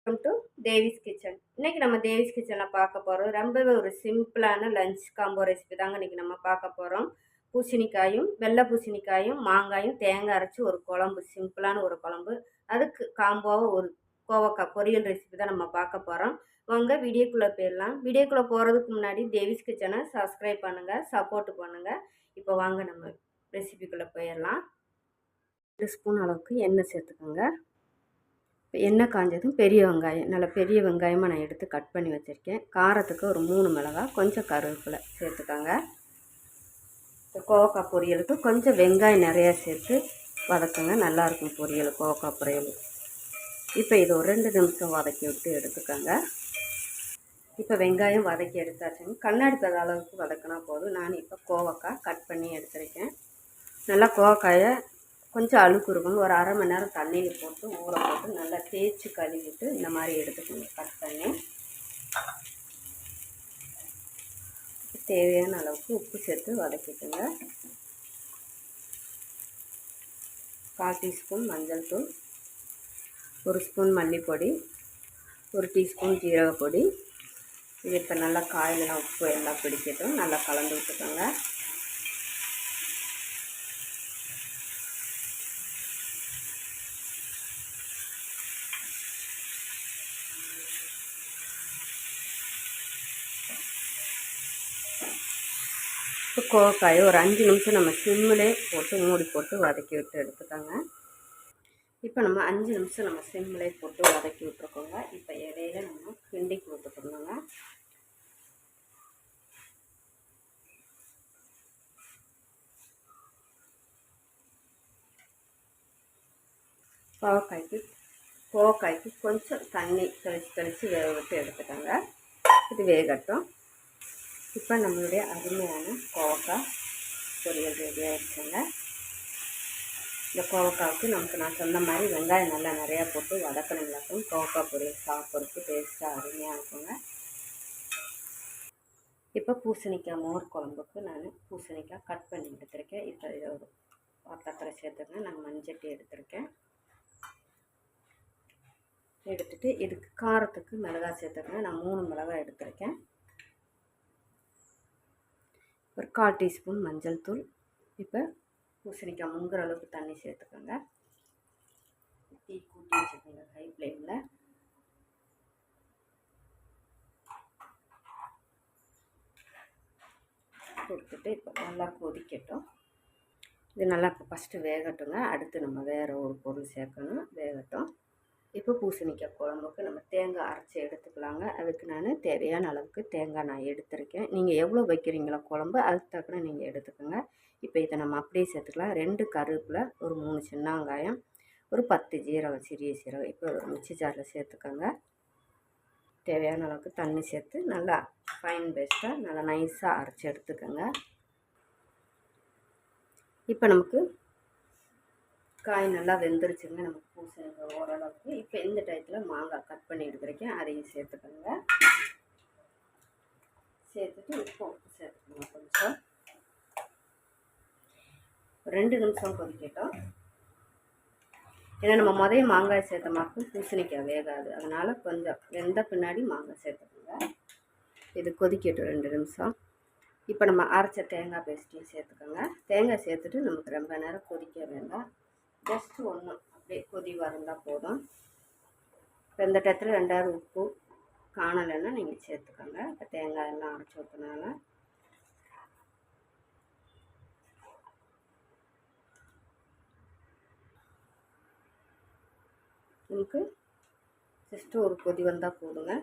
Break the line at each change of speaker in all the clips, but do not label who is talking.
Welcome to Devi's kitchen. இன்னைக்கு நம்ம தேவிஸ் கிச்சனில் பார்க்க போகிறோம் ரொம்பவே ஒரு சிம்பிளான லஞ்ச் காம்போ ரெசிபி தாங்க இன்னைக்கு நம்ம பார்க்க போகிறோம். பூசணிக்காயும் வெள்ளை பூசணிக்காயும் மாங்காயும் தேங்காய் அரைச்சி ஒரு குழம்பு, சிம்பிளான ஒரு குழம்பு. அதுக்கு காம்போவாக ஒரு கோவக்காய் பொரியல் ரெசிபி தான் நம்ம பார்க்க போகிறோம். வாங்க வீடியோக்குள்ளே போயிடலாம். வீடியோக்குள்ளே போகிறதுக்கு முன்னாடி தேவிஸ் கிச்சனை சப்ஸ்கிரைப் பண்ணுங்கள், சப்போர்ட் பண்ணுங்கள். இப்போ வாங்க நம்ம ரெசிபிக்குள்ளே போயிடலாம். 2 ஸ்பூன் அளவுக்கு எண்ணெய் சேர்த்துக்கோங்க. எண்ணெய் காஞ்சதும் பெரிய வெங்காயம், நல்ல பெரிய வெங்காயமாக நான் எடுத்து கட் பண்ணி வச்சுருக்கேன். காரத்துக்கு ஒரு 3 மிளகாய், கொஞ்சம் கருவேப்பிலை சேர்த்துக்கோங்க. இந்த கோவக்காய் பொரியலுக்கு கொஞ்சம் வெங்காயம் நிறையா சேர்த்து வதக்குங்க, நல்லாயிருக்கும் பொரியல், கோவக்காய் பொரியல். இப்போ இது ஒரு 2 நிமிஷம் வதக்கி விட்டு எடுத்துக்கோங்க. இப்போ வெங்காயம் வதக்கி எடுத்தாச்சுங்க. கண்ணாடி பத அளவுக்கு வதக்கினா போதும். நான் இப்போ கோவக்காய் கட் பண்ணி எடுத்துருக்கேன். நல்லா கோவக்காயை கொஞ்சம் அழுக்கு இருக்கணும். ஒரு அரை மணி நேரம் தண்ணியில் போட்டு ஊற போட்டு நல்லா தேய்ச்சி கழுவிட்டு இந்த மாதிரி எடுத்துக்கணும். கட் பண்ணி தேவையான அளவுக்கு உப்பு சேர்த்து வதக்கிட்டுங்க. 1/4 டீஸ்பூன் மஞ்சள் தூள், 1 ஸ்பூன் மல்லிப்பொடி, 1 டீஸ்பூன் ஜீரகப்பொடி. இது இப்போ நல்லா காயிலெலாம் உப்பு எல்லாம் பிடிக்கட்டும். நல்லா கலந்து விட்டுக்கோங்க. இப்போ கோவக்காயை ஒரு 5 நிமிஷம் நம்ம சிம்மிலே போட்டு மூடி போட்டு வதக்கி விட்டு எடுத்துக்கோங்க. இப்போ நம்ம 5 நிமிஷம் நம்ம சிம்மிலே போட்டு வதக்கி விட்டுருக்கோங்க. இப்போ இடையில நம்ம கிண்டி கொடுத்துக்கணுங்க. கோவக்காய்க்கு கொஞ்சம் தண்ணி தெளித்து வேக விட்டு எடுத்துக்கோங்க. இது வேகட்டும். இப்போ நம்மளுடைய அருமையான கோவக்காய் பொரியல் ரெடி ஆகிடுச்சுங்க. இந்த கோவக்காவுக்கு நமக்கு நான் சொன்ன மாதிரி வெங்காயம் நல்லா நிறையா போட்டு வதக்கணுங்களாக்கும் கோவக்காய் பொரியல் சாப்பிட்றதுக்கு டேஸ்ட்டாக அருமையாக இருக்குங்க. இப்போ பூசணிக்காய் மோர் குழம்புக்கு நான் பூசணிக்காய் கட் பண்ணி எடுத்துருக்கேன். இப்போ இதை ஒரு பாத்திரத்தில் சேர்த்துருக்கேன். நான் மஞ்சட்டி எடுத்துருக்கேன். எடுத்துகிட்டு இதுக்கு காரத்துக்கு மிளகாய் சேர்த்துருக்கேன். நான் 3 மிளகாய் எடுத்துருக்கேன். ஒரு 1/4 டீஸ்பூன் மஞ்சள் தூள். இப்போ பூசணிக்காய் முங்குற அளவுக்கு தண்ணி சேர்த்துக்கோங்க. தீ கூட்டி வச்சுக்கோங்க ஹை ஃப்ளேமில். கொடுத்துட்டு இப்போ நல்லா கொதிக்கட்டும். இது நல்லா இப்போ ஃபஸ்ட்டு வேகட்டுங்க. அடுத்து நம்ம வேறு ஒரு பொருள் சேர்க்கணும், வேகட்டும். இப்போ பூசணிக்காய் குழம்புக்கு நம்ம தேங்காய் அரைச்சி எடுத்துக்கலாங்க. அதுக்கு நான் தேவையான அளவுக்கு தேங்காய் நான் எடுத்துருக்கேன். நீங்கள் எவ்வளோ வைக்கிறீங்களோ குழம்பு அதுக்கு தக்கன நீங்கள் எடுத்துக்கோங்க. இப்போ இதை நம்ம அப்படியே சேர்த்துக்கலாம். 2 கருவேப்பிலை, ஒரு 3 சின்ன வெங்காயம், ஒரு 10 ஜீரகம், சிறிய சீரகம். இப்போ ஒரு மிக்ஸி ஜாரில் சேர்த்துக்கோங்க. தேவையான அளவுக்கு தண்ணி சேர்த்து நல்லா ஃபைன் பேஸ்ட்டாக நல்லா நைஸாக அரைச்சி எடுத்துக்கோங்க. இப்போ நமக்கு காய் நல்லா வெந்துருச்சுங்க. நமக்கு பூசணிக்காய் ஓரளவுக்கு. இப்போ இந்த டயத்தில் மாங்காய் கட் பண்ணி எடுத்துருக்கேன், அதையும் சேர்த்துக்கோங்க. சேர்த்துட்டு உப்பு சேர்த்துக்கோங்க. கொஞ்சம் 2 நிமிஷம் கொதிக்கட்டும். ஏன்னா நம்ம முதல்ல மாங்காய் சேர்த்த மாக்கும் பூசணிக்காய் வேகாது, அதனால் கொஞ்சம் வெந்த பின்னாடி மாங்காய் சேர்த்துக்கோங்க. இது கொதிக்கட்டும் 2 நிமிஷம். இப்போ நம்ம அரைச்ச தேங்காய் பேஸ்ட்டையும் சேர்த்துக்கோங்க. தேங்காய் சேர்த்துட்டு நமக்கு ரொம்ப நேரம் கொதிக்க வேண்டாம். ஜஸ்ட் ஒன்று அப்படியே கொதி வரந்தால் போதும். இப்போ இந்த டயத்தில் 2வது உப்பு காணலைன்னா நீங்கள் சேர்த்துக்கோங்க. இப்போ தேங்காய் எல்லாம் அரைச்சி ஊற்றினால நமக்கு ஜஸ்ட்டு ஒரு கொதி வந்தால் போதுங்க.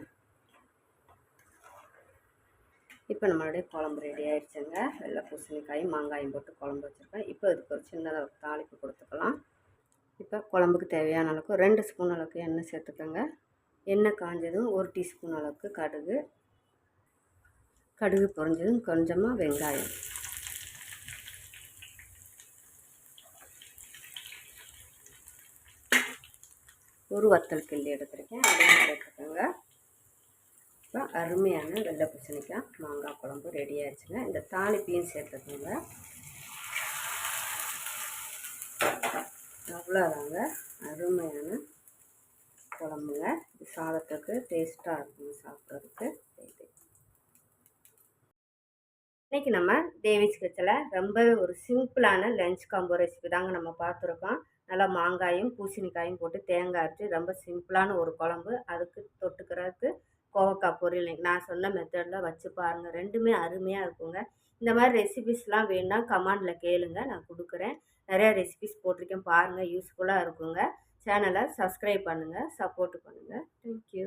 இப்போ நம்மளுடைய குழம்பு ரெடி ஆகிடுச்சுங்க. வெள்ளை பூசணிக்காயும் மாங்காயும் போட்டு குழம்பு வச்சுருக்கேன். இப்போ இதுக்கு ஒரு சின்னதாக தாளிப்பு கொடுத்துக்கலாம். இப்போ குழம்புக்கு தேவையான அளவுக்கு 2 ஸ்பூன் அளவுக்கு எண்ணெய் சேர்த்துக்கோங்க. எண்ணெய் காஞ்சதும் 1 டீஸ்பூன் அளவுக்கு கடுகு பொரிஞ்சதும் கொஞ்சமாக வெங்காயம், ஒரு வத்தல் கிள்ளி எடுத்துருக்கேன், அதையும் சேர்த்துக்கோங்க. இப்போ அருமையான வெள்ளை பூசணிக்காய் மாங்காய் குழம்பு ரெடி ஆகிடுச்சுங்க. இந்த தாளிப்பையும் சேர்த்துக்கோங்க. அவ்வளோதாங்க, அருமையான குழம்புங்க. சாதத்துக்கு டேஸ்ட்டாக இருக்கும் சாப்பிட்றதுக்கு. இன்றைக்கி நம்ம தேவிஸ் கிச்சனில் ரொம்பவே ஒரு சிம்பிளான லஞ்ச் காம்போ ரெசிபி தாங்க நம்ம பார்த்துருக்கோம். நல்லா மாங்காயும் பூசணிக்காயும் போட்டு தேங்காய் அரைச்சி ரொம்ப சிம்பிளான ஒரு குழம்பு. அதுக்கு தொட்டுக்கிறதுக்கு கோவக்காய் பொரியல் நான் சொன்ன மெத்தடில் வச்சு பாருங்கள். ரெண்டுமே அருமையாக இருக்குங்க. இந்த மாதிரி ரெசிபிஸ்லாம் வேணுன்னா கமெண்டில் கேளுங்க, நான் கொடுக்குறேன். நிறையா ரெசிபிஸ் போட்டிருக்கேன் பாருங்கள், யூஸ்ஃபுல்லாக இருக்குங்க. சேனலை சப்ஸ்கிரைப் பண்ணுங்கள், சப்போர்ட் பண்ணுங்கள். தேங்க்யூ.